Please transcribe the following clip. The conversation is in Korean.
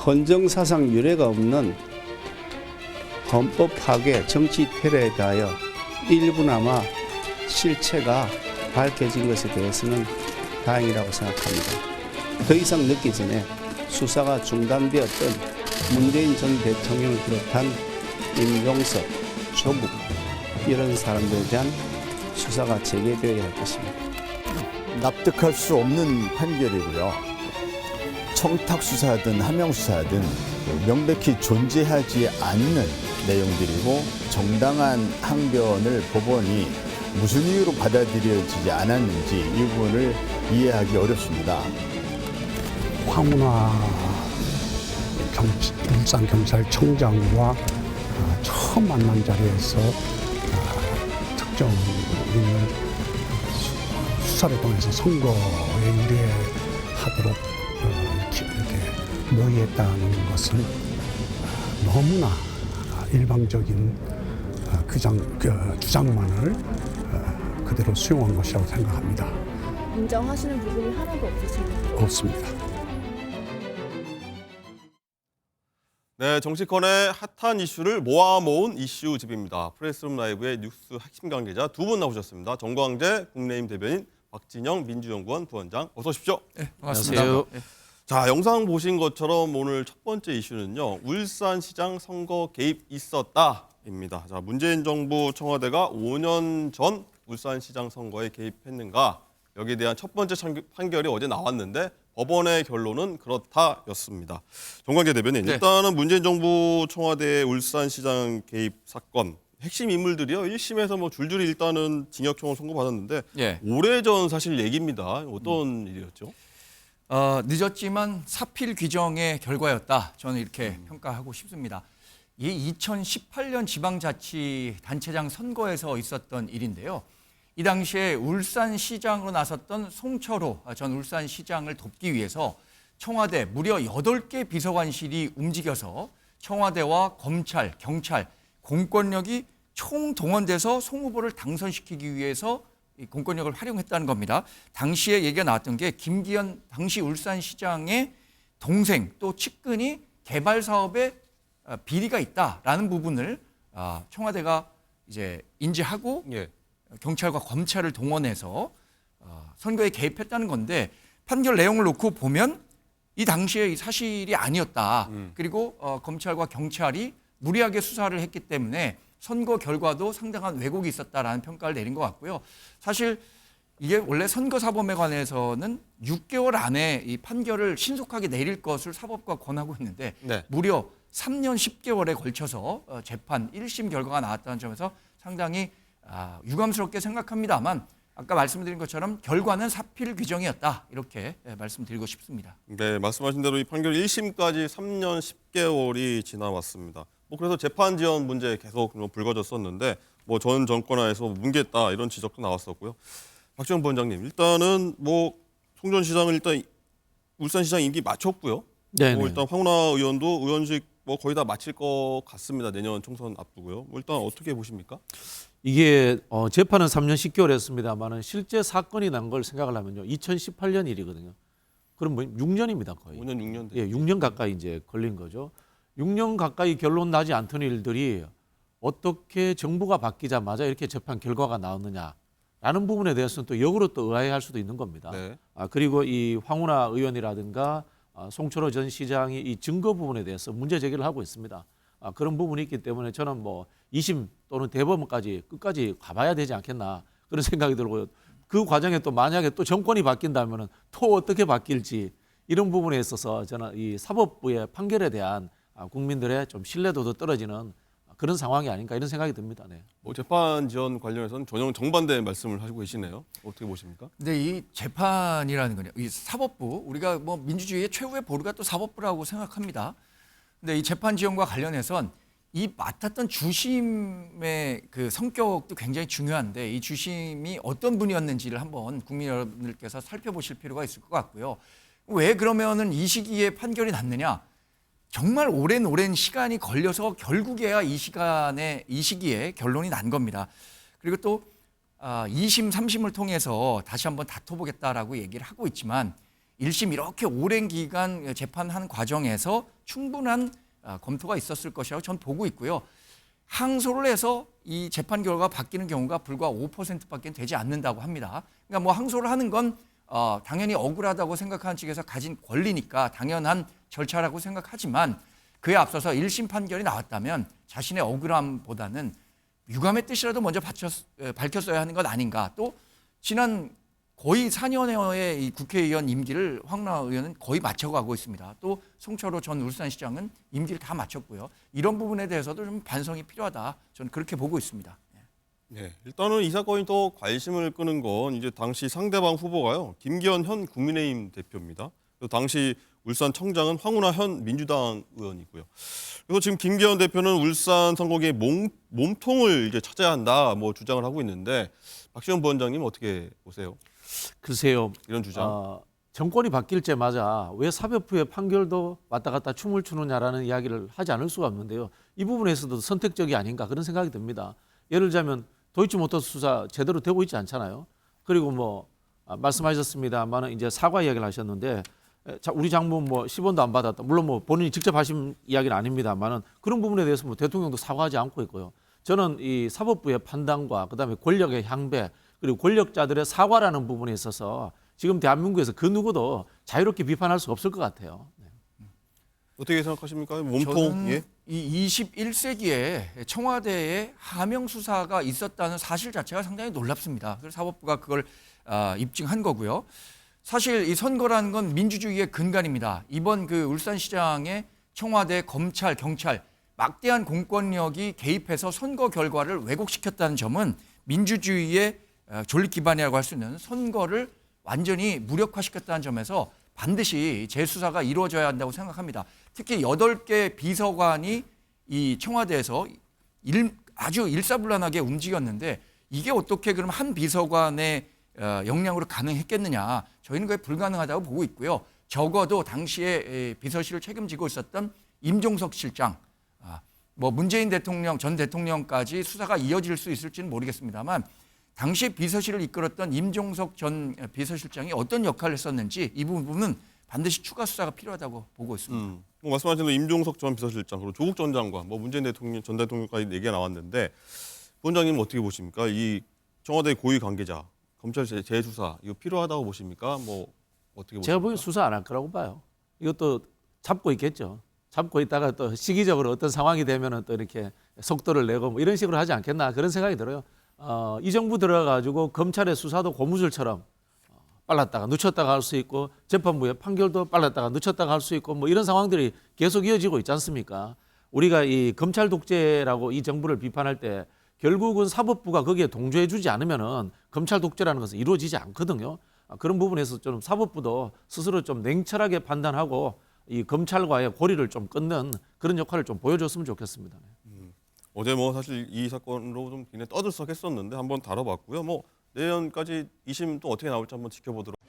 헌정사상 유례가 없는 헌법 파괴, 정치 테러에 대하여 일부나마 실체가 밝혀진 것에 대해서는 다행이라고 생각합니다. 더 이상 늦기 전에 수사가 중단되었던 문재인 전 대통령을 비롯한 임종석, 조국 이런 사람들에 대한 수사가 재개되어야 할 것입니다. 납득할 수 없는 판결이고요. 청탁수사든 함명수사든 명백히 존재하지 않는 내용들이고 정당한 항변을 법원이 무슨 이유로 받아들여지지 않았는지 이 부분을 이해하기 어렵습니다. 황운하 울산경찰청장과 처음 만난 자리에서 특정인을 수사를 통해서 선거에 유리하도록 이렇게 모의했다는 것은 너무나 일방적인 주장만을 그대로 수용한 것이라고 생각합니다. 인정하시는 부분이 하나도 없으십니까? 없습니다. 네, 정치권의 핫한 이슈를 모아모은 이슈집입니다. 프레스룸 라이브의 뉴스 핵심 관계자 두 분 나오셨습니다. 정광재 국민의힘 대변인, 박진영 민주연구원 부원장, 어서 오십시오. 네, 반갑습니다. 안녕하세요. 자, 영상 보신 것처럼 오늘 첫 번째 이슈는요, 울산시장 선거 개입 있었다입니다. 자, 문재인 정부 청와대가 5년 전 울산시장 선거에 개입했는가? 여기에 대한 첫 번째 판결이 어제 나왔는데 법원의 결론은 그렇다였습니다. 정광재 대변인, 네. 일단은 문재인 정부 청와대 울산시장 개입 사건 핵심 인물들이요, 1심에서 뭐 줄줄이 일단은 징역형을 선고받았는데 예. 오래전 사실 얘기입니다. 어떤 일이었죠? 늦었지만 사필 규정의 결과였다. 저는 이렇게 평가하고 싶습니다. 이 2018년 지방자치단체장 선거에서 있었던 일인데요. 이 당시에 울산시장으로 나섰던 송철호 전 울산시장을 돕기 위해서 청와대 무려 8개 비서관실이 움직여서 청와대와 검찰, 경찰, 공권력이 총동원돼서 송 후보를 당선시키기 위해서 이 공권력을 활용했다는 겁니다. 당시에 얘기가 나왔던 게 김기현 당시 울산시장의 동생 또 측근이 개발 사업에 비리가 있다라는 부분을 청와대가 이제 인지하고 예. 경찰과 검찰을 동원해서 선거에 개입했다는 건데 판결 내용을 놓고 보면 이 당시에 이 사실이 아니었다. 그리고 검찰과 경찰이 무리하게 수사를 했기 때문에 선거 결과도 상당한 왜곡이 있었다라는 평가를 내린 것 같고요. 사실 이게 원래 선거사범에 관해서는 6개월 안에 이 판결을 신속하게 내릴 것을 사법부가 권하고 있는데 네. 무려 3년 10개월에 걸쳐서 재판 1심 결과가 나왔다는 점에서 상당히 유감스럽게 생각합니다만 아까 말씀드린 것처럼 결과는 사필 규정이었다. 이렇게 말씀드리고 싶습니다. 네, 말씀하신 대로 이 판결 1심까지 3년 10개월이 지나왔습니다. 뭐 그래서 재판 지연 문제 계속 불거졌었는데 뭐 전 정권 하에서 뭉갰다 이런 지적도 나왔었고요. 박지원 부원장님, 일단은 뭐 송 전 시장은 일단 울산시장 임기 마쳤고요. 네. 뭐 일단 황운하 의원도 의원직 뭐 거의 다 마칠 것 같습니다. 내년 총선 앞두고요. 뭐 일단 어떻게 보십니까? 이게 재판은 3년 10개월 했습니다만은 실제 사건이 난 걸 생각을 하면요. 2018년 일이거든요. 그럼 뭐 6년입니다, 거의. 5년, 6년 됐죠. 예, 6년 가까이 이제 걸린 거죠. 6년 가까이 결론 나지 않던 일들이 어떻게 정부가 바뀌자마자 이렇게 재판 결과가 나왔느냐라는 부분에 대해서는 또 역으로 또 의아해할 수도 있는 겁니다. 네. 그리고 이 황운하 의원이라든가 송철호 전 시장이 이 증거 부분에 대해서 문제 제기를 하고 있습니다. 그런 부분이 있기 때문에 저는 뭐 2심 또는 대법원까지 끝까지 가봐야 되지 않겠나 그런 생각이 들고요. 그 과정에 또 만약에 또 정권이 바뀐다면은 또 어떻게 바뀔지 이런 부분에 있어서 저는 이 사법부의 판결에 대한 국민들의 좀 신뢰도도 떨어지는 그런 상황이 아닌가 이런 생각이 듭니다. 네. 뭐 재판 지연 관련해서는 전혀 정반대 말씀을 하시고 계시네요. 어떻게 보십니까? 근데 이 재판이라는 거요, 이 사법부, 우리가 뭐 민주주의의 최후의 보루가 또 사법부라고 생각합니다. 근데 이 재판 지연과 관련해선 이 맡았던 주심의 그 성격도 굉장히 중요한데 이 주심이 어떤 분이었는지를 한번 국민 여러분들께서 살펴보실 필요가 있을 것 같고요. 왜 그러면은 이 시기에 판결이 났느냐? 정말 오랜 시간이 걸려서 결국에야 이 시기에 결론이 난 겁니다. 그리고 또 2심, 3심을 통해서 다시 한번 다퉈보겠다라고 얘기를 하고 있지만 1심 이렇게 오랜 기간 재판한 과정에서 충분한 검토가 있었을 것이라고 전 보고 있고요. 항소를 해서 이 재판 결과가 바뀌는 경우가 불과 5%밖에 되지 않는다고 합니다. 그러니까 뭐 항소를 하는 건 당연히 억울하다고 생각하는 측에서 가진 권리니까 당연한 절차라고 생각하지만 그에 앞서서 1심 판결이 나왔다면 자신의 억울함보다는 유감의 뜻이라도 먼저 밝혔어야 하는 것 아닌가. 또 지난 거의 4년여의 이 국회의원 임기를 황운하 의원은 거의 마쳐가고 있습니다. 또 송철호 전 울산시장은 임기를 다 마쳤고요. 이런 부분에 대해서도 좀 반성이 필요하다. 저는 그렇게 보고 있습니다. 네, 일단은 이 사건이 더 관심을 끄는 건 이제 당시 상대방 후보가요. 김기현 현 국민의힘 대표입니다. 그리고 당시 울산 청장은 황운하 현 민주당 의원이고요. 그래서 지금 김기현 대표는 울산 선거구의 몸통을 이제 찾아야 한다 뭐 주장을 하고 있는데 박시원 부원장님 어떻게 보세요? 글쎄요. 이런 주장. 정권이 바뀔 때마다 왜 사법부의 판결도 왔다 갔다 춤을 추느냐라는 이야기를 하지 않을 수가 없는데요. 이 부분에서도 선택적이 아닌가 그런 생각이 듭니다. 예를 들자면 도이치모터스 수사 제대로 되고 있지 않잖아요. 그리고 뭐 말씀하셨습니다만은 이제 사과 이야기를 하셨는데 우리 장모는 뭐 10원도 안 받았다. 물론 뭐 본인이 직접 하신 이야기는 아닙니다만은 그런 부분에 대해서 뭐 대통령도 사과하지 않고 있고요. 저는 이 사법부의 판단과 그다음에 권력의 향배 그리고 권력자들의 사과라는 부분에 있어서 지금 대한민국에서 그 누구도 자유롭게 비판할 수 없을 것 같아요. 네. 어떻게 생각하십니까? 몸통. 저는 예? 이 21세기에 청와대에 하명 수사가 있었다는 사실 자체가 상당히 놀랍습니다. 그래서 사법부가 그걸 입증한 거고요. 사실 이 선거라는 건 민주주의의 근간입니다. 이번 그 울산시장의 청와대, 검찰, 경찰 막대한 공권력이 개입해서 선거 결과를 왜곡시켰다는 점은 민주주의의 존립 기반이라고 할 수 있는 선거를 완전히 무력화시켰다는 점에서 반드시 재수사가 이루어져야 한다고 생각합니다. 특히 8개 비서관이 이 청와대에서 아주 일사불란하게 움직였는데 이게 어떻게 그럼 한 비서관의 역량으로 가능했겠느냐. 저희는 그게 불가능하다고 보고 있고요. 적어도 당시에 비서실을 책임지고 있었던 임종석 실장, 뭐 문재인 대통령, 전 대통령까지 수사가 이어질 수 있을지는 모르겠습니다만 당시 비서실을 이끌었던 임종석 전 비서실장이 어떤 역할을 했었는지 이 부분은 반드시 추가 수사가 필요하다고 보고 있습니다. 뭐 말씀하신 대로 임종석 전 비서실장 그리고 조국 전 장관, 뭐 문재인 대통령, 전 대통령까지 얘기가 나왔는데 부원장님은 어떻게 보십니까? 이 청와대 고위 관계자, 검찰 재수사 이거 필요하다고 보십니까? 뭐 어떻게 보십니까? 제가 보기엔 수사 안 할 거라고 봐요. 이것도 잡고 있겠죠. 잡고 있다가 또 시기적으로 어떤 상황이 되면은 또 이렇게 속도를 내고 뭐 이런 식으로 하지 않겠나 그런 생각이 들어요. 이 정부 들어가지고 검찰의 수사도 고무줄처럼 빨랐다가 늦췄다가 할 수 있고 재판부의 판결도 빨랐다가 늦췄다가 할 수 있고 뭐 이런 상황들이 계속 이어지고 있지 않습니까? 우리가 이 검찰 독재라고 이 정부를 비판할 때 결국은 사법부가 거기에 동조해주지 않으면은 검찰 독재라는 것은 이루어지지 않거든요. 그런 부분에서 좀 사법부도 스스로 좀 냉철하게 판단하고 이 검찰과의 고리를 좀 끊는 그런 역할을 좀 보여줬으면 좋겠습니다. 어제 뭐 사실 이 사건으로 좀 굉장히 떠들썩했었는데 한번 다뤄봤고요. 뭐 내년까지 2심 또 어떻게 나올지 한번 지켜보도록.